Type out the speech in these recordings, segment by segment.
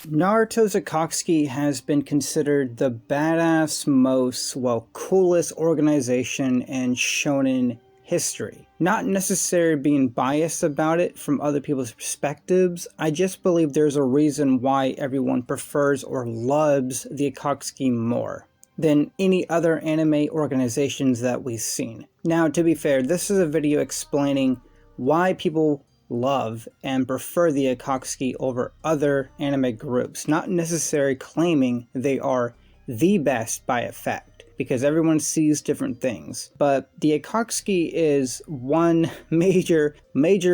Naruto's Akatsuki has been considered the badass, most, coolest organization in shonen history. Not necessarily being biased about it from other people's perspectives, I just believe there's a reason why everyone prefers or loves the Akatsuki more than any other anime organizations that we've seen. Now, to be fair, this is a video explaining why people love and prefer the Akatsuki over other anime groups, not necessarily claiming they are the best by effect, because everyone sees different things. But the Akatsuki is one major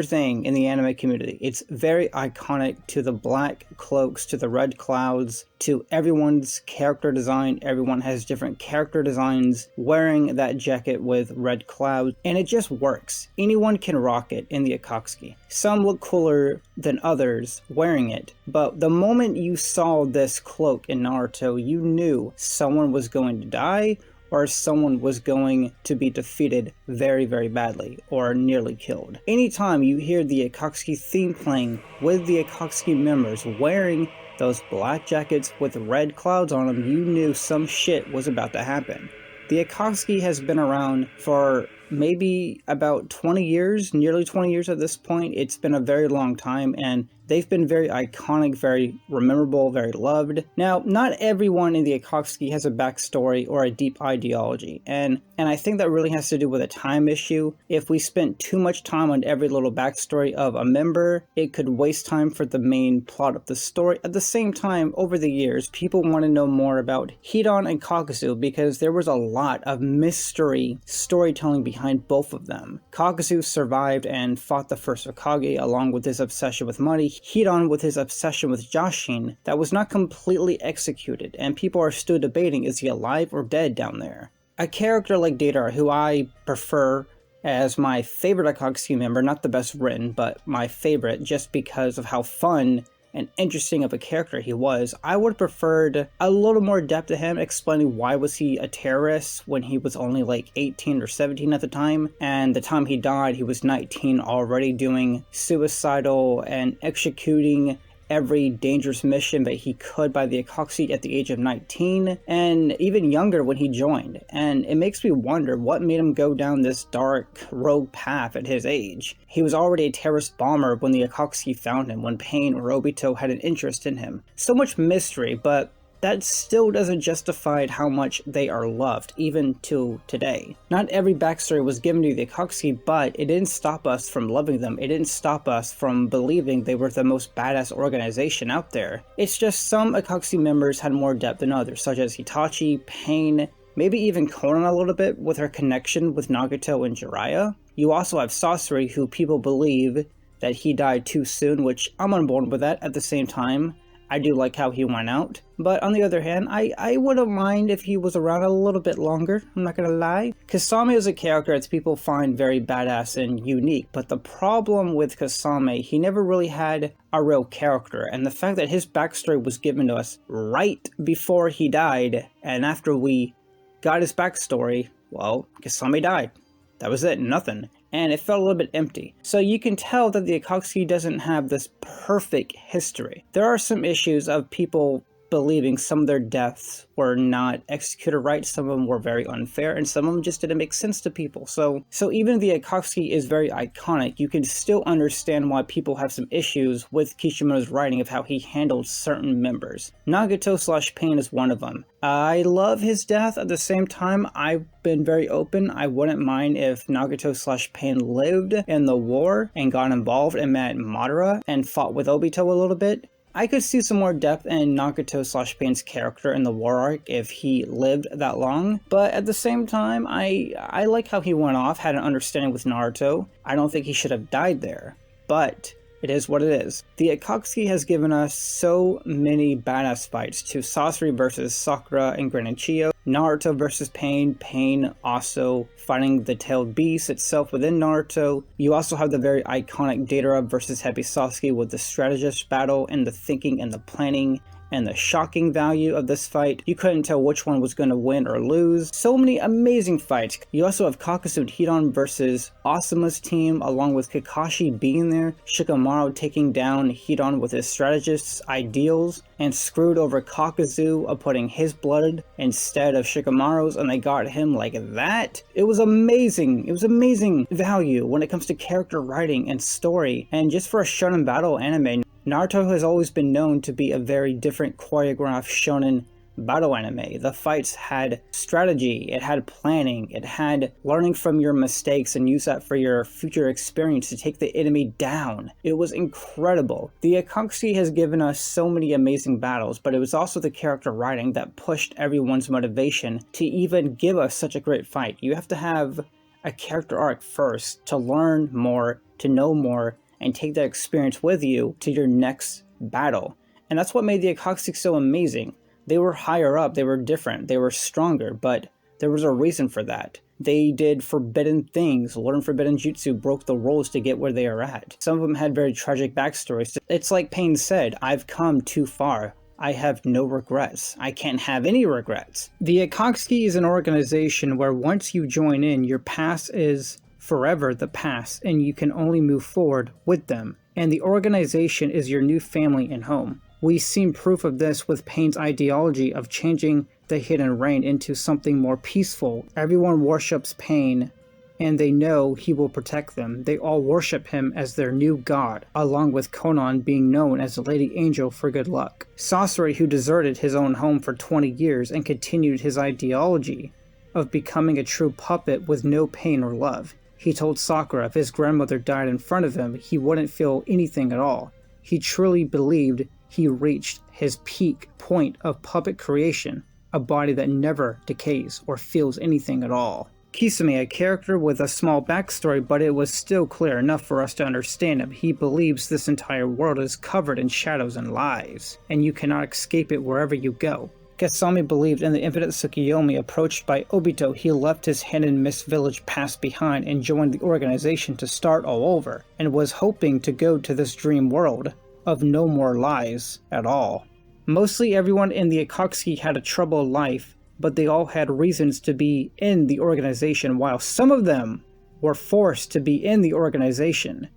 thing in the anime community. It's very iconic, to the black cloaks, to the red clouds, to everyone's character design. Everyone has different character designs wearing that jacket with red clouds, and it just works. Anyone can rock it in the Akatsuki. Some look cooler than others wearing it, but the moment you saw this cloak in Naruto, you knew someone was going to die, or someone was going to be defeated very, very badly, or nearly killed. Anytime you hear the Akatsuki theme playing with the Akatsuki members wearing those black jackets with red clouds on them, you knew some shit was about to happen. The Akatsuki has been around for maybe about 20 years, nearly 20 years at this point. It's been a very long time, and they've been very iconic, very memorable, very loved. Now, not everyone in the Akatsuki has a backstory or a deep ideology, and I think that really has to do with a time issue. If we spent too much time on every little backstory of a member, it could waste time for the main plot of the story. At the same time, over the years, people want to know more about Hidan and Kakuzu because there was a lot of mystery storytelling behind both of them. Kakuzu survived and fought the first Hokage along with his obsession with money. Hidan with his obsession with Jashin that was not completely executed, and people are still debating, is he alive or dead down there? A character like Deidara, who I prefer as my favorite Akatsuki member, not the best written, but my favorite just because of how fun and interesting of a character he was, I would have preferred a little more depth to him, explaining why was he a terrorist when he was only like 18 or 17 at the time, and the time he died he was 19, already doing suicidal and executing every dangerous mission that he could by the Akatsuki at the age of 19, and even younger when he joined. And it makes me wonder what made him go down this dark rogue path at his age. He was already a terrorist bomber when the Akatsuki found him, when Pain or Obito had an interest in him. So much mystery, but that still doesn't justify how much they are loved, even to today. Not every backstory was given to the Akatsuki, but it didn't stop us from loving them. It didn't stop us from believing they were the most badass organization out there. It's just some Akatsuki members had more depth than others, such as Hitachi, Pain, maybe even Conan a little bit with her connection with Nagato and Jiraiya. You also have Sasori, who people believe that he died too soon, which I'm on board with that. At the same time, I do like how he went out. But on the other hand, I wouldn't mind if he was around a little bit longer, I'm not gonna lie. Kasame is a character that people find very badass and unique, but the problem with Kasame, he never really had a real character, and the fact that his backstory was given to us right before he died, and after we got his backstory, well, Kasame died. That was it, nothing. And it felt a little bit empty. So you can tell that the Akatsuki doesn't have this perfect history. There are some issues of people believing some of their deaths were not executed right, some of them were very unfair, and some of them just didn't make sense to people. So even if the Akatsuki is very iconic, you can still understand why people have some issues with Kishimoto's writing of how he handled certain members. Nagato/Pain is one of them. I love his death. At the same time, I've been very open. I wouldn't mind if Nagato/Pain lived in the war and got involved and met Madara and fought with Obito a little bit. I could see some more depth in Nagato/Pain's character in the war arc if he lived that long, but at the same time, I like how he went off, had an understanding with Naruto. I don't think he should have died there, but it is what it is. The Akatsuki has given us so many badass fights, to Sasori versus Sakura and Greninchio, Naruto versus Pain, Pain also fighting the tailed beast itself within Naruto. You also have the very iconic Deidara versus Happy Sasuke with the strategist battle and the thinking and the planning and the shocking value of this fight. You couldn't tell which one was going to win or lose. So many amazing fights. You also have Kakasu and Hidan versus Asuma's team, along with Kakashi being there, Shikamaru taking down Hidan with his strategist's ideals, and screwed over Kakazu of putting his blood instead of Shikamaru's, and they got him like that. It was amazing. It was amazing value when it comes to character writing and story, and just for a shonen battle anime. Naruto has always been known to be a very different choreographed shonen battle anime. The fights had strategy, it had planning, it had learning from your mistakes and use that for your future experience to take the enemy down. It was incredible. The Akatsuki has given us so many amazing battles, but it was also the character writing that pushed everyone's motivation to even give us such a great fight. You have to have a character arc first to learn more, to know more, and take that experience with you to your next battle. And that's what made the Akatsuki so amazing. They were higher up, they were different, they were stronger, but there was a reason for that. They did forbidden things, learned forbidden jutsu, broke the rules to get where they are at. Some of them had very tragic backstories. It's like Pain said, I've come too far. I have no regrets. I can't have any regrets. The Akatsuki is an organization where once you join in, your past is forever the past, and you can only move forward with them. And the organization is your new family and home. We've seen proof of this with Pain's ideology of changing the Hidden Rain into something more peaceful. Everyone worships Pain, and they know he will protect them. They all worship him as their new god, along with Konan being known as the Lady Angel for good luck. Sasori, who deserted his own home for 20 years and continued his ideology of becoming a true puppet with no pain or love. He told Sakura if his grandmother died in front of him, he wouldn't feel anything at all. He truly believed he reached his peak point of puppet creation, a body that never decays or feels anything at all. Kisame, a character with a small backstory, but it was still clear enough for us to understand him. He believes this entire world is covered in shadows and lies, and you cannot escape it wherever you go. Kasami believed in the infinite Tsukiyomi. Approached by Obito, he left his hidden mist village past behind and joined the organization to start all over, and was hoping to go to this dream world of no more lies at all. Mostly everyone in the Akatsuki had a troubled life, but they all had reasons to be in the organization, while some of them were forced to be in the organization.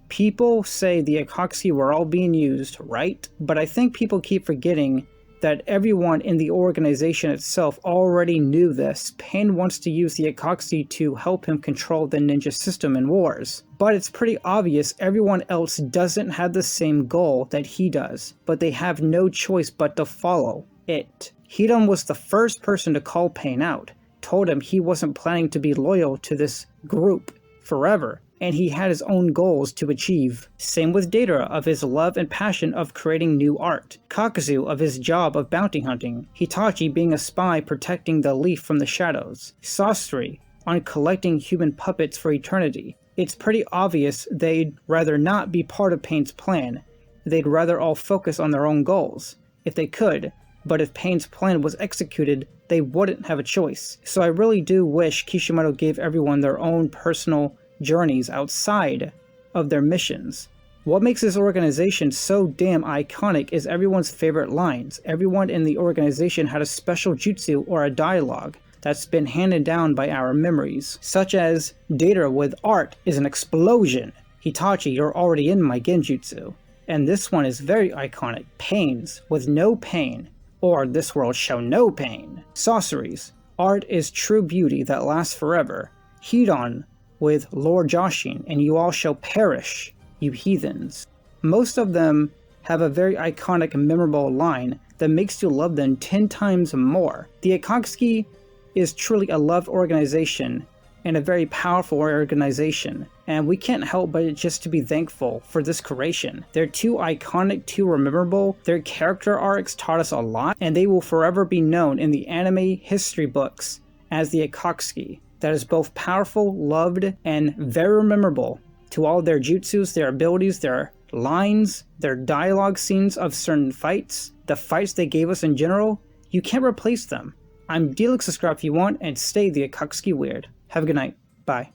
People say the Akatsuki were all being used, right? But I think people keep forgetting that everyone in the organization itself already knew this. Pain wants to use the Akatsuki to help him control the ninja system in wars. But it's pretty obvious everyone else doesn't have the same goal that he does, but they have no choice but to follow it. Hidan was the first person to call Pain out, told him he wasn't planning to be loyal to this group forever, and he had his own goals to achieve. Same with Deidara of his love and passion of creating new art, Kakazu of his job of bounty hunting, Hitachi being a spy protecting the leaf from the shadows, Sasori on collecting human puppets for eternity. It's pretty obvious they'd rather not be part of Pain's plan. They'd rather all focus on their own goals, if they could, but if Pain's plan was executed, they wouldn't have a choice. So I really do wish Kishimoto gave everyone their own personal journeys outside of their missions. What makes this organization so damn iconic is everyone's favorite lines. Everyone in the organization had a special jutsu or a dialogue that's been handed down by our memories, such as Deidara with "art is an explosion," Hitachi, "you're already in my genjutsu," and this one is very iconic, Pain's with "no pain," or "this world shall know pain," Sasori's "art is true beauty that lasts forever," Hidan with "Lord Joshin, and you all shall perish, you heathens." Most of them have a very iconic and memorable line that makes you love them 10 times more. The Akatsuki is truly a loved organization and a very powerful organization, and we can't help but just to be thankful for this creation. They're too iconic, too memorable, their character arcs taught us a lot, and they will forever be known in the anime history books as the Akatsuki. That is both powerful, loved, and very memorable to all their jutsus, their abilities, their lines, their dialogue scenes of certain fights, the fights they gave us in general. You can't replace them. I'm Delix, subscribe if you want, and stay the Akatsuki weird. Have a good night. Bye.